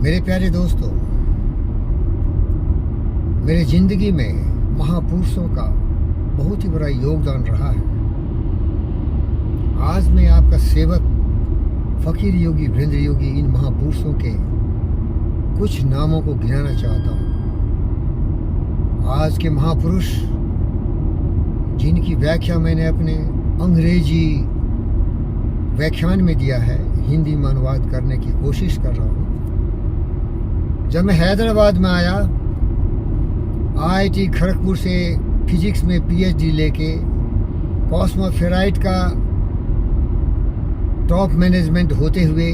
मेरे प्यारे दोस्तों, मेरे ज़िंदगी में महापुरुषों का बहुत ही बड़ा योगदान रहा है। आज मैं आपका सेवक फ़कीर योगी वीरेंद्र योगी इन महापुरुषों के कुछ नामों को गिनाना चाहता हूँ। आज के महापुरुष जिनकी व्याख्या मैंने अपने अंग्रेजी व्याख्यान में दिया है, हिंदी में अनुवाद करने की कोशिश कर रहा हूँ। जब मैं हैदराबाद में आया, IIT खड़गपुर से फिजिक्स में PhD लेके कॉस्मोफेराइट का टॉप मैनेजमेंट होते हुए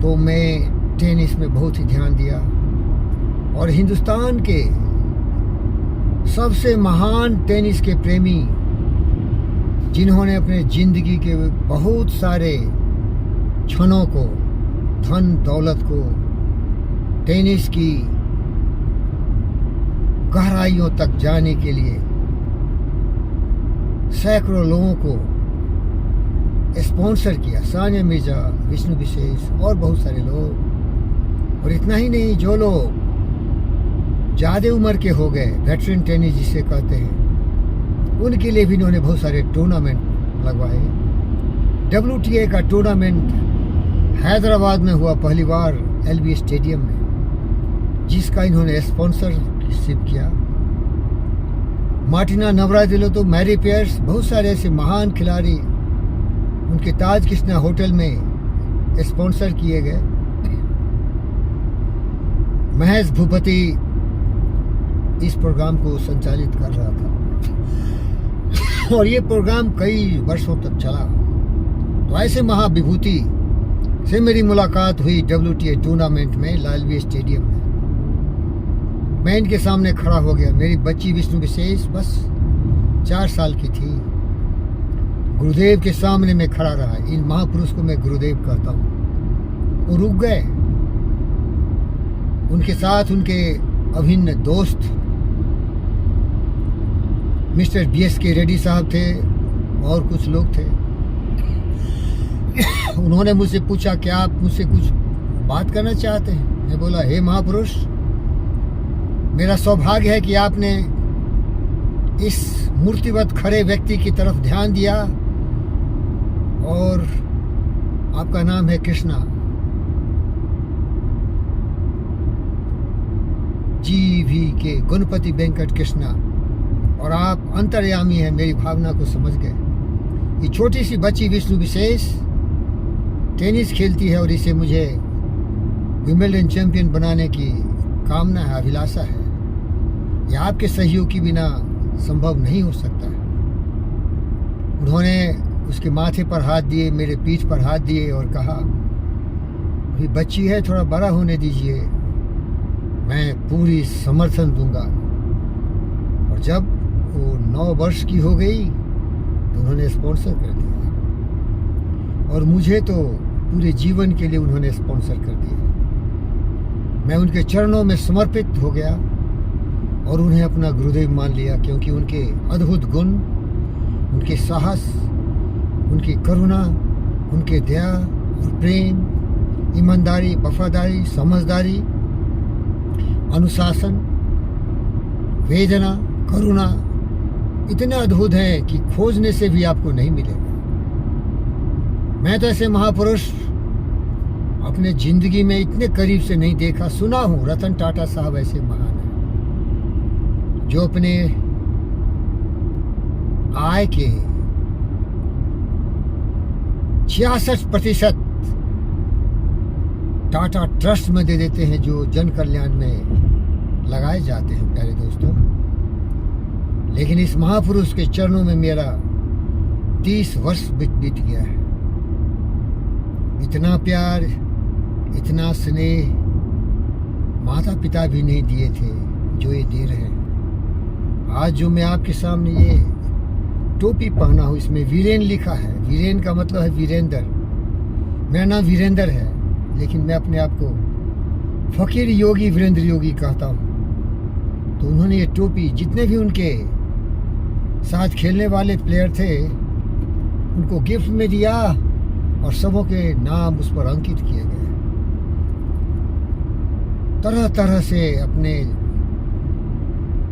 तो मैं टेनिस में बहुत ही ध्यान दिया और हिंदुस्तान के सबसे महान टेनिस के प्रेमी जिन्होंने अपने ज़िंदगी के बहुत सारे क्षणों को, धन दौलत को टेनिस की गहराइयों तक जाने के लिए सैकड़ों लोगों को स्पॉन्सर किया। सानिया मिर्जा, विष्णु विशेष और बहुत सारे लोग। और इतना ही नहीं, जो लोग ज़्यादा उम्र के हो गए, वेटरन टेनिस जिसे कहते हैं, उनके लिए भी इन्होंने बहुत सारे टूर्नामेंट लगवाए। WTA का टूर्नामेंट हैदराबाद में हुआ पहली बार LB स्टेडियम में, जिसका इन्होंने स्पॉन्सरशिप किया। मार्टिना नवरात्रिलोतो, मैरी पेयर्स, बहुत सारे ऐसे महान खिलाड़ी उनके ताज कृष्णा होटल में स्पॉन्सर किए गए। महेश भूपति इस प्रोग्राम को संचालित कर रहा था और ये प्रोग्राम कई वर्षों तक चला। तो ऐसे महाविभूति से मेरी मुलाकात हुई WTA टूर्नामेंट में LB स्टेडियम में। मैं इनके सामने खड़ा हो गया। मेरी बच्ची विष्णु विशेष बस 4 साल की थी। गुरुदेव के सामने मैं खड़ा रहा। इन महापुरुष को मैं गुरुदेव कहता हूँ। वो रुक गए। उनके साथ उनके अभिन्न दोस्त मिस्टर BSK रेड्डी साहब थे और कुछ लोग थे। उन्होंने मुझसे पूछा, क्या आप मुझसे कुछ बात करना चाहते हैं? मैं बोला, हे महापुरुष, मेरा सौभाग्य है कि आपने इस मूर्तिवत खड़े व्यक्ति की तरफ ध्यान दिया और आपका नाम है कृष्णा GVK, गणपति वेंकट कृष्णा, और आप अंतर्यामी हैं। मेरी भावना को समझ गए। ये छोटी सी बच्ची विष्णु विशेष टेनिस खेलती है और इसे मुझे विंबलडन चैंपियन बनाने की कामना है, अभिलाषा है। यह आपके सहयोग के बिना संभव नहीं हो सकता है। उन्होंने उसके माथे पर हाथ दिए, मेरे पीठ पर हाथ दिए और कहा, अभी बच्ची है, थोड़ा बड़ा होने दीजिए, मैं पूरी समर्थन दूंगा। और जब वो 9 वर्ष की हो गई तो उन्होंने स्पॉन्सर कर दिया और मुझे तो पूरे जीवन के लिए उन्होंने स्पॉन्सर कर दिया। मैं उनके चरणों में समर्पित हो गया और उन्हें अपना गुरुदेव मान लिया, क्योंकि उनके अद्भुत गुण, उनके साहस, उनकी करुणा, उनके दया और प्रेम, ईमानदारी, वफादारी, समझदारी, अनुशासन, वेदना, करुणा इतने अद्भुत हैं कि खोजने से भी आपको नहीं मिलेगा। मैं तो ऐसे महापुरुष अपने जिंदगी में इतने करीब से नहीं देखा। सुना हूँ, रतन टाटा साहब ऐसे महान हैं जो अपने आय के 66% टाटा ट्रस्ट में दे देते हैं, जो जन कल्याण में लगाए जाते हैं। प्यारे दोस्तों, लेकिन इस महापुरुष के चरणों में मेरा 30 वर्ष बीत गया है। इतना प्यार, इतना स्नेह माता पिता भी नहीं दिए थे जो ये दे रहे हैं। आज जो मैं आपके सामने ये टोपी पहना हूँ, इसमें वीरेन लिखा है। वीरेन का मतलब है वीरेंद्र। मेरा नाम वीरेंद्र है, लेकिन मैं अपने आप को फ़कीर योगी वीरेंद्र योगी कहता हूँ। तो उन्होंने ये टोपी, जितने भी उनके साथ खेलने वाले प्लेयर थे, उनको गिफ्ट में दिया और सबों के नाम उस पर अंकित किए गए। तरह तरह से अपने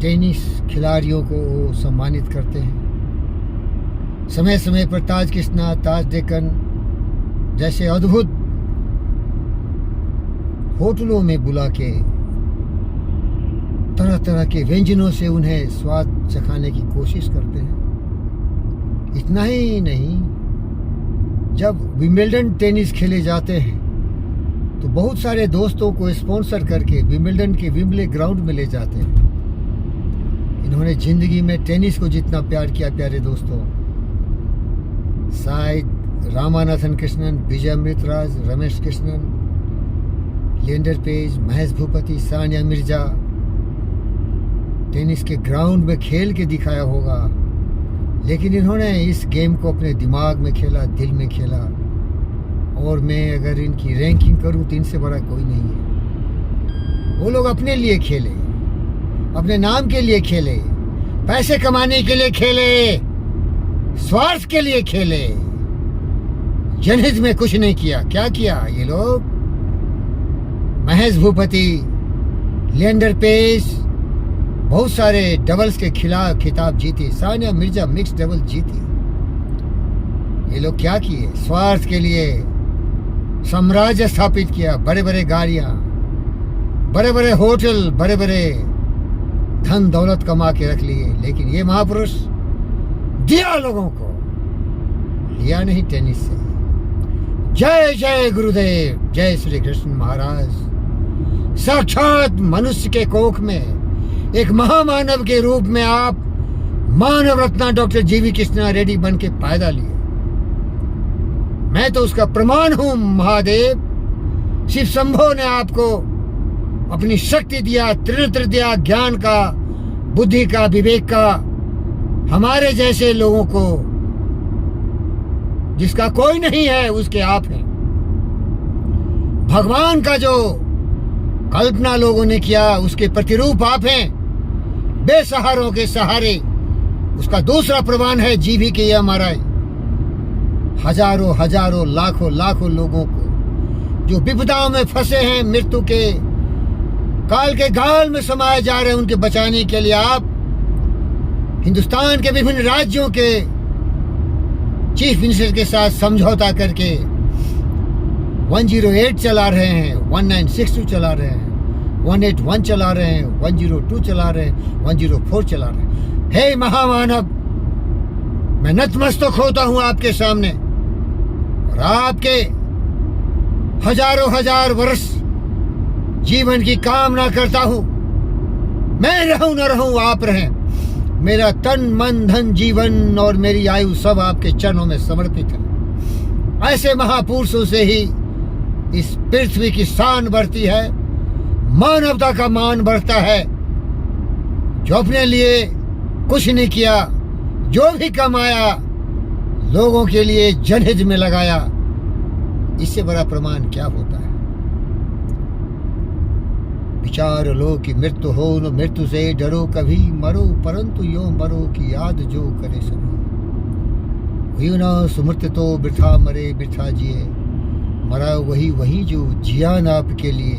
टेनिस खिलाड़ियों को वो सम्मानित करते हैं। समय समय पर ताज कृष्णा, ताज डेक्कन जैसे अद्भुत होटलों में बुला के तरह तरह के व्यंजनों से उन्हें स्वाद चखाने की कोशिश करते हैं। इतना ही नहीं, जब विंबलडन टेनिस खेले जाते हैं तो बहुत सारे दोस्तों को स्पॉन्सर करके विंबलडन के विम्बले ग्राउंड में ले जाते हैं। इन्होंने जिंदगी में टेनिस को जितना प्यार किया प्यारे दोस्तों, शायद रामानाथन कृष्णन, विजय अमृतराज, रमेश कृष्णन, लिएंडर पेज, महेश भूपति, सानिया मिर्जा टेनिस के ग्राउंड में खेल के दिखाया होगा, लेकिन इन्होंने इस गेम को अपने दिमाग में खेला, दिल में खेला। और मैं अगर इनकी रैंकिंग करूं तो इनसे बड़ा कोई नहीं है। वो लोग अपने लिए खेले, अपने नाम के लिए खेले, पैसे कमाने के लिए खेले, स्वार्थ के लिए खेले, जनहित में कुछ नहीं किया। क्या किया ये लोग? महेश भूपति, लिएंडर पेस बहुत सारे डबल्स के खिलाफ खिताब जीती, सानिया मिर्जा मिक्स डबल जीती। ये लोग क्या किए? स्वार्थ के लिए साम्राज्य स्थापित किया, बड़े बड़े गाड़ियां, बड़े बड़े होटल, बड़े बड़े धन दौलत कमा के रख लिए। लेकिन ये महापुरुष दिया लोगों को, लिया नहीं टेनिस से। जय जय गुरुदेव, जय श्री कृष्ण महाराज। साक्षात मनुष्य के कोख में एक महामानव के रूप में आप मानव रत्न डॉक्टर जीवी कृष्णा रेड्डी बन के पैदा लिए। मैं तो उसका प्रमाण हूं महादेव। शिव शंभो ने आपको अपनी शक्ति दिया, त्रिनेत्र दिया, ज्ञान का, बुद्धि का, विवेक का। हमारे जैसे लोगों को, जिसका कोई नहीं है, उसके आप हैं। भगवान का जो कल्पना लोगों ने किया, उसके प्रतिरूप आप हैं। बेसहारों के सहारे उसका दूसरा प्रमाण है जीवी के हमारा। हजारों हजारों लाखों लाखों लोगों को जो विपदाओं में फंसे हैं, मृत्यु के काल के गाल में समाये जा रहे हैं, उनके बचाने के लिए आप हिंदुस्तान के विभिन्न राज्यों के चीफ मिनिस्टर के साथ समझौता करके 108 चला रहे हैं, 1962 चला रहे हैं, 181 चला रहे हैं, 102 चला रहे हैं, 104 चला रहे हैं। हे महामानव, मैं नतमस्तक होता हूं आपके सामने और आपके हजारों हजार वर्ष जीवन की कामना करता हूं। मैं रहूं न रहूं, आप रहें। मेरा तन मन धन जीवन और मेरी आयु सब आपके चरणों में समर्पित है। ऐसे महापुरुषों से ही इस पृथ्वी की शान बढ़ती है, मानवता का मान बढ़ता है। जो अपने लिए कुछ नहीं किया, जो भी कमाया लोगों के लिए जनहित में लगाया, इससे बड़ा प्रमाण क्या होता है? विचार लो कि मृत्यु हो न मृत्यु से डरो, कभी मरो परंतु यो मरो की याद जो करे सभी। हुई न सुमृत तो वृथा मरे वृथा जिए, मरा वही वही जो जिया न आपके लिए।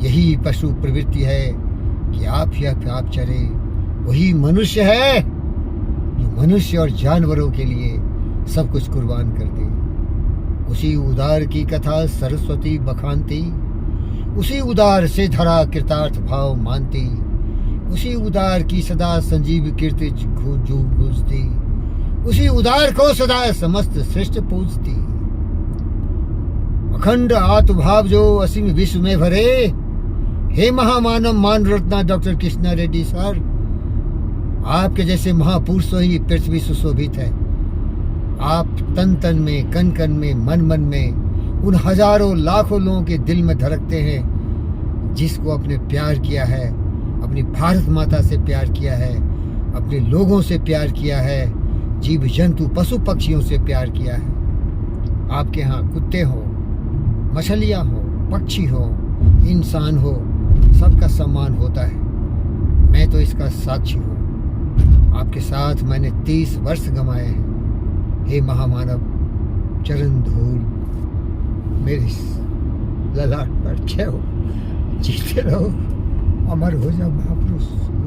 यही पशु प्रवृत्ति है कि आप ही आप चरे। वही मनुष्य है जो मनुष्य और जानवरों के लिए सब कुछ कुर्बान कर दे। उसी उदार की कथा सरस्वती बखानती, उसी उदार से धरा कृतार्थ भाव मानती। उसी उदार की सदा संजीव कीर्ति गूंजती, उसी उदार को सदा समस्त श्रेष्ठ पूजती। अखंड आत्मभाव जो असीम विश्व में भरे, हे महामानव मान रत्ना डॉक्टर कृष्णा रेड्डी सर, आपके जैसे महापुरुषों ही पृथ्वी सुशोभित है। आप तन तन में, कन कन में, मन मन में उन हजारों लाखों लोगों के दिल में धड़कते हैं जिसको आपने प्यार किया है, अपनी भारत माता से प्यार किया है, अपने लोगों से प्यार किया है, जीव जंतु पशु पक्षियों से प्यार किया है। आपके यहाँ कुत्ते हो, मछलियाँ हो, पक्षी हो, इंसान हो, सबका सम्मान होता है। मैं तो इसका साक्षी हूँ। आपके साथ मैंने 30 वर्ष गंवाए हैं। हे महामानव, चरण धूल मेरे ललाट पर छे हो। जीते रहो, अमर हो जा महापुरुष।